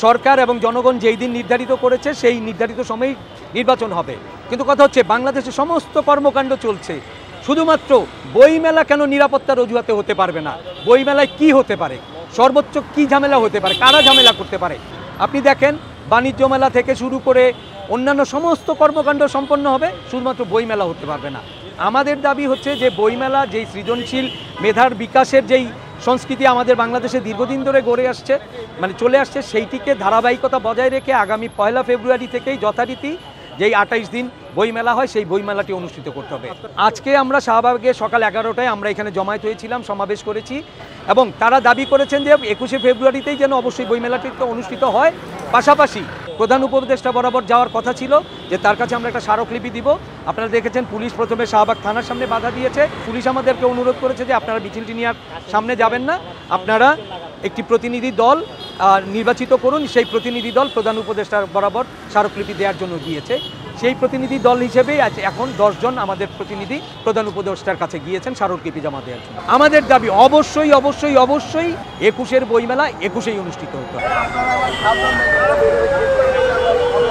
সরকার এবং জনগণ যেই দিন নির্ধারিত করেছে সেই নির্ধারিত সময়ে নির্বাচন হবে। কিন্তু কথা হচ্ছে বাংলাদেশে সমস্ত কর্মকাণ্ড চলছে, শুধুমাত্র বইমেলা কেন নিরাপত্তার অজুহাতে হতে পারবে না? বইমেলায় কি হতে পারে, সর্বোচ্চ কি ঝামেলা হতে পারে, কারা ঝামেলা করতে পারে? আপনি দেখেন বাণিজ্য মেলা থেকে শুরু করে অন্যান্য সমস্ত কর্মকাণ্ড সম্পন্ন হবে, শুধুমাত্র বইমেলা হতে পারবে না। আমাদের দাবি হচ্ছে যে বইমেলা যেই সৃজনশীল মেধার বিকাশের যেই সংস্কৃতি আমাদের বাংলাদেশে দীর্ঘদিন ধরে গড়ে আসছে, মানে চলে আসছে, সেইটিকে ধারাবাহিকতা বজায় রেখে আগামী 1 ফেব্রুয়ারি থেকেই যথারীতি যেই 28 দিন বইমেলা হয় সেই বইমেলাটি অনুষ্ঠিত করতে হবে। আজকে আমরা শাহবাগে সকাল 11টায় আমরা এখানে জমায়েত হয়েছিলাম, সমাবেশ করেছি এবং তারা দাবি করেছেন যে 21 ফেব্রুয়ারিতেই যেন অবশ্যই বইমেলাটি অনুষ্ঠিত হয়। পাশাপাশি প্রধান উপদেষ্টা বরাবর যাওয়ার কথা ছিল, যে তার কাছে আমরা একটা স্মারকলিপি দিব। আপনারা দেখেছেন পুলিশ প্রথমে শাহবাগ থানার সামনে বাধা দিয়েছে। পুলিশ আমাদেরকে অনুরোধ করেছে যে আপনারা মিছিলটি নিয়ে সামনে যাবেন না, আপনারা একটি প্রতিনিধি দল নির্বাচিত করুন। সেই প্রতিনিধি দল প্রধান উপদেষ্টার বরাবর স্মারকলিপি দেওয়ার জন্য গিয়েছে। সেই প্রতিনিধি দল হিসেবেই এখন 10 জন আমাদের প্রতিনিধি প্রধান উপদেষ্টার কাছে গিয়েছেন স্মারকলিপি জমা দেওয়ার জন্য। আমাদের দাবি অবশ্যই অবশ্যই অবশ্যই 21-এর বইমেলা 21-এই অনুষ্ঠিত হতে হবে।